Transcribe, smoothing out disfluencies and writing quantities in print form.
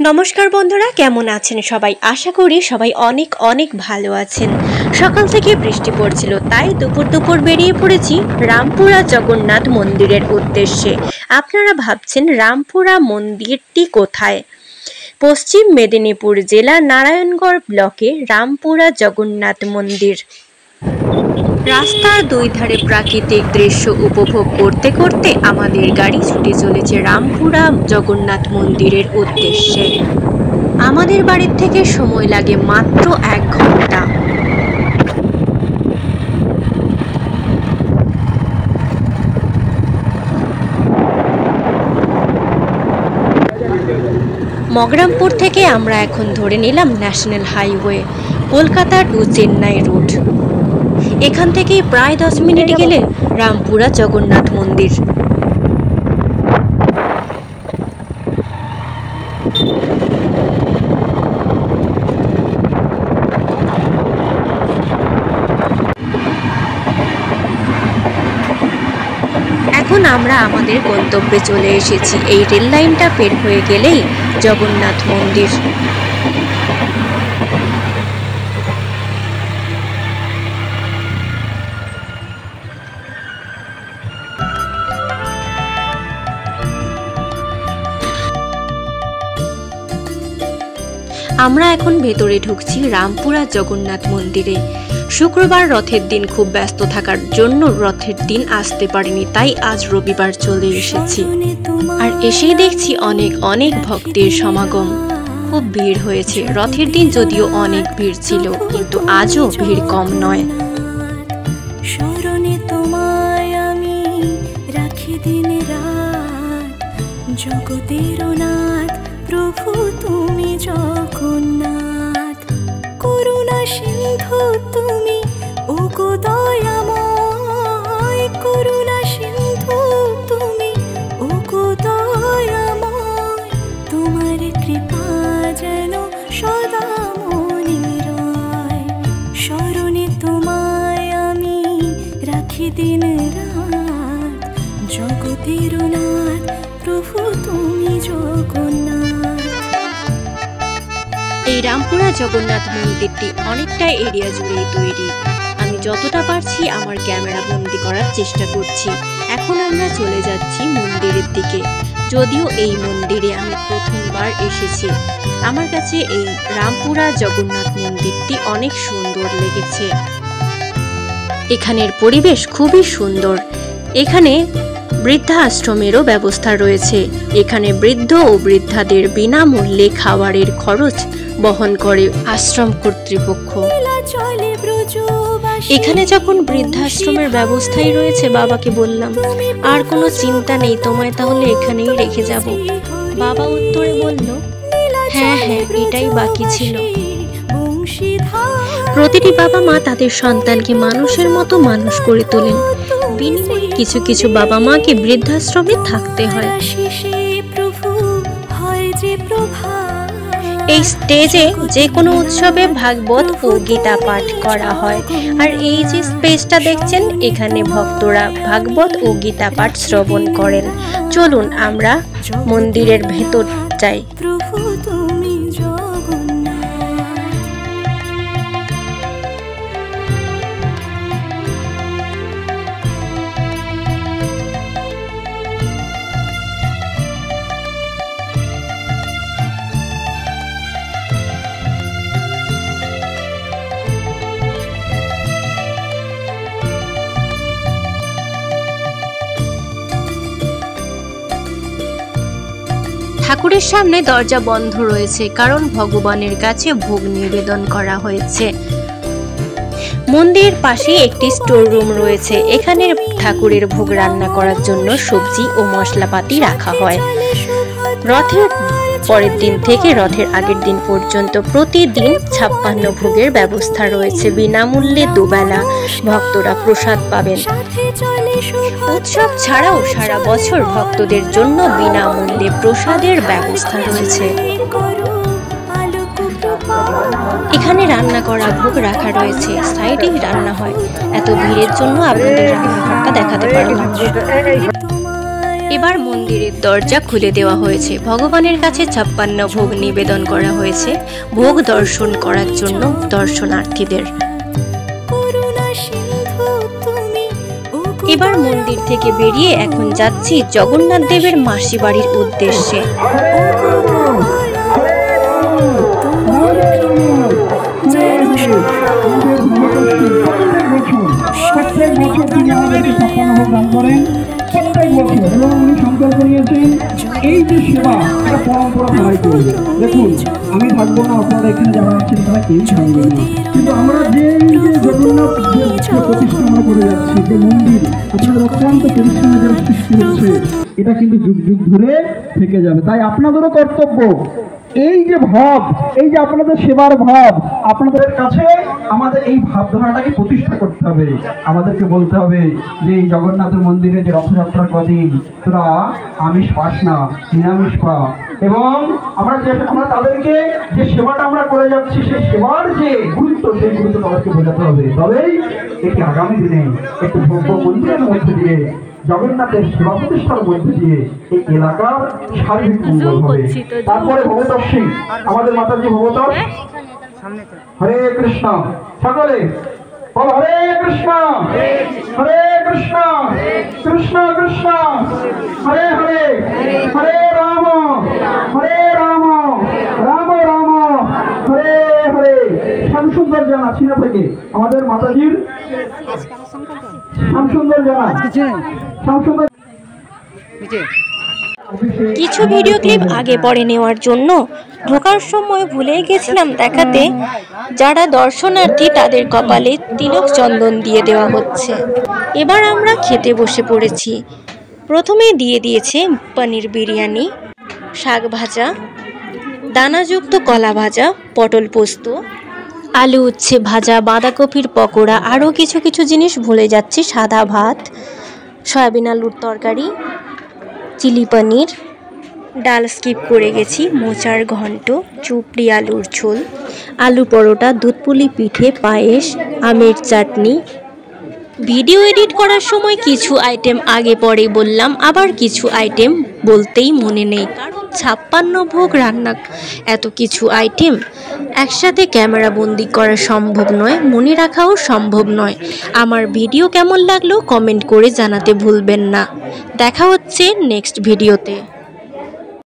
নমস্কার বন্ধুরা, কেমন আছেন সবাই? আশা করি সবাই অনেক অনেক ভালো আছেন। সকাল থেকে বৃষ্টি পড়ছিল, তাই দুপুর বেরিয়ে পড়েছি রামপুরা জগন্নাথ মন্দিরের উদ্দেশ্যে। আপনারা ভাবছেন রামপুরা মন্দিরটি কোথায়? পশ্চিম মেদিনীপুর জেলার নারায়ণগড় ব্লকে রামপুরা জগন্নাথ মন্দির। রাস্তার দুই ধারে প্রাকৃতিক দৃশ্য উপভোগ করতে করতে আমাদের গাড়ি ছুটে চলেছে রামপুরা জগন্নাথ মন্দিরের উদ্দেশ্যে। আমাদের বাড়ির থেকে সময় লাগে মাত্র 1 ঘন্টা। মগরামপুর থেকে আমরা এখন ধরে নিলাম national highway Kolkata to Chennai route. এখান থেকে প্রায় 10 মিনিট গেলে রামপুরা জগন্নাথ মন্দির। এখন আমরা আমাদের গন্তব্যে চলে এসেছি। এই রেল লাইনটা পের হয়ে গেলেই জগন্নাথ মন্দির। আমরা এখন ভেতরে ঢুকছি রামপুরা জগন্নাথ মন্দিরে। শুক্রবার রথের দিন খুব ব্যস্ত থাকার জন্য রথের দিন আসতে পারিনি, তাই আজ রবিবার চলে এসেছি। আর এসেই দেখছি অনেক অনেক ভক্তের সমাগম। খুব ভিড় হয়েছে। রথের দিন যদিও অনেক ভিড় ছিল, কিন্তু আজও ভিড় কম নয়। স্মরণে তোমায় আমি রাখি দিন রাত, জগতের নাথ প্রভু তুমি জগন্নাথ। করুণা সিন্ধু তুমি ওগো দয়াময়, করুণা সিন্ধু তুমি ওগো দয়াময়। তোমার কৃপা যেন সদা মনে রয়, স্মরণে তোমায় আমি রাখি দিন রাত, জগতের নাথ প্রভু তুমি জগন্নাথ। এই রামপুরা জগন্নাথ মন্দিরটি অনেকটা এরিয়া জুড়েই তৈরি। আমি যতটা পারছি আমার ক্যামেরা বন্দি করার চেষ্টা করছি। এখন আমরা চলে যাচ্ছি মন্দিরের দিকে। যদিও এই মন্দিরে আমি প্রথমবার এসেছি, আমার কাছে এই রামপুরা জগন্নাথ মন্দিরটি অনেক সুন্দর লেগেছে। এখানের পরিবেশ খুবই সুন্দর। এখানে বৃদ্ধা আশ্রমেরও ব্যবস্থা রয়েছে। এখানে বৃদ্ধ ও বৃদ্ধাদের বিনামূল্যে খাবারের খরচ বহন করে আশ্রম কর্তৃপক্ষ। এখানে যখন বৃদ্ধাশ্রমের ব্যবস্থাই রয়েছে, বাবাকে বললাম আর কোনো চিন্তা নেই, তোমায় তাহলে এখানেই রেখে যাব। বাবা উত্তরে বলল, হ্যাঁ হ্যাঁ, এটাই বাকি ছিল। প্রতিটি বাবা মা তাদের সন্তানকে মানুষের মতো মানুষ করে তোলেন। বিনিময়ে কিছু কিছু বাবা মাকে বৃদ্ধাশ্রমে থাকতে হয়। এই স্টেজে যে কোনো উৎসবে ভাগবত ও গীতা পাঠ করা হয়। আর এই যে স্পেসটা দেখছেন, এখানে ভক্তরা ভাগবত ও গীতা পাঠ শ্রবণ করেন। চলুন আমরা মন্দিরের ভেতর যাই। ঠাকুরের সামনে দরজা বন্ধ রয়েছে, কারণ ভগবানের কাছে ভোগ নিবেদন করা হয়েছে। মন্দিরের পাশে একটি স্টোর রুম রয়েছে। এখানে ঠাকুরের ভোগ রান্না করার জন্য সবজি ও মশলাপাতি রাখা হয়। রথের পরের দিন থেকে রথের আগের দিন পর্যন্ত প্রতিদিন 56 ভোগের ব্যবস্থা রয়েছে। বিনামূল্যে দুবেলা ভক্তরা প্রসাদ পাবেন। উৎসব ছাড়াও সারা বছর ভক্তদের জন্য বিনামূল্যে প্রসাদের ব্যবস্থা রয়েছে। এখানে রান্না করা ভোগ রাখা রয়েছে, সাইডেই রান্না হয়। এত ভিড়ের জন্য আপনাদের রান্নাঘরটা দেখাতে পারলাম। এবার মন্দিরের দরজা খুলে দেওয়া হয়েছে। ভগবানের কাছে 56 ভোগ নিবেদন করা হয়েছে ভোগ দর্শন করার জন্য দর্শনার্থীদের। এবার মন্দির থেকে বেরিয়ে এখন যাচ্ছি জগন্নাথ দেবের মাসি বাড়ির উদ্দেশ্যে। প্রত্যেক বছর তিনি আমাদেরকে 56 ভোগ দান করেন, প্রত্যেক বছর, এবং উনি সংকল্প নিয়েছেন এই যে সেবা এটা পরম্পরা সবাই করবে। দেখুন, আমি থাকবো না, আপনারা এখানে যারা আছেন তারা কেউ থাকবে না, কিন্তু আমরা যে জগন্নাথ প্রতিষ্ঠা আমরা করে যাচ্ছি, যে মন্দির আপনাদের অত্যন্ত পরিশ্রমে যারা সৃষ্টি হচ্ছে, এটা কিন্তু যুগ যুগ ধরে থেকে যাবে। তাই আপনাদেরও কর্তব্য এই যে ভাব, এই যে আপনাদের সেবার ভাব, আপনাদের কাছে আমাদের এই ভাবধারাটাকে প্রতিষ্ঠা করতে হবে। আমাদেরকে বলতে হবে যে এই জগন্নাথের মন্দিরে যে রথযাত্রার কদিন তোরা আমিষ পাস না, নিরামিষ পা, এবং আমরা তাদেরকে যে সেবাটা আমরা করে যাচ্ছি সেই সেবার যে গুরুত্ব, সেই গুরুত্ব তাদেরকে বোঝাতে হবে। তবেই এটি আগামী দিনে একটি ভব্য মন্দিরের মধ্যে দিয়ে, জগন্নাথের সেবা প্রতিষ্ঠার মধ্যে দিয়ে এই এলাকার সার্বিক মঙ্গল হবে। তারপরে ভগবত সিং, আমাদের মাতাজি ভগবত, হরে কৃষ্ণ, সকলে হরে কৃষ্ণ, হরে কৃষ্ণ, কৃষ্ণ কৃষ্ণ হরে হরে, হরে রাম, হরে রাম, রাম রাম হরে হরে। শ্যামসুন্দর জানা চীনা থেকে আমাদের মাতাজির শ্যামসুন্দর জানা, শ্যামসুন্দর। কিছু ভিডিও ক্লিপ আগে পরে নেওয়ার জন্য ঢোকার সময় ভুলে গেছিলাম দেখাতে, যারা দর্শনার্থী তাদের কপালে তিলক চন্দন দিয়ে দেওয়া হচ্ছে। এবার আমরা খেতে বসে পড়েছি। প্রথমে দিয়ে দিয়েছে পনির বিরিয়ানি, শাক ভাজা, দানাযুক্ত কলা ভাজা, পটল পোস্ত, আলু উচ্ছে ভাজা, বাঁধাকপির পকোড়া, আরও কিছু কিছু জিনিস ভুলে যাচ্ছি, সাদা ভাত, সয়াবিন আলুর তরকারি, চিলি পনির, ডাল স্কিপ করে গেছি, মোচার ঘন্ট, চুপড়ি আলুর ঝোল, আলু পরোটা, দুধ পুলি পিঠে, পায়েস, আমের চাটনি। ভিডিও এডিট করার সময় কিছু আইটেম আগে পরে বললাম, আবার কিছু আইটেম বলতেই মনে নেই, কারণ 56 ভোগ রান্না, এত কিছু আইটেম একসাথে ক্যামেরা বন্দি করা সম্ভব নয়, মনে রাখাও সম্ভব নয়। আমার ভিডিও কেমন লাগলো কমেন্ট করে জানাতে ভুলবেন না। দেখা হচ্ছে নেক্সট ভিডিওতে।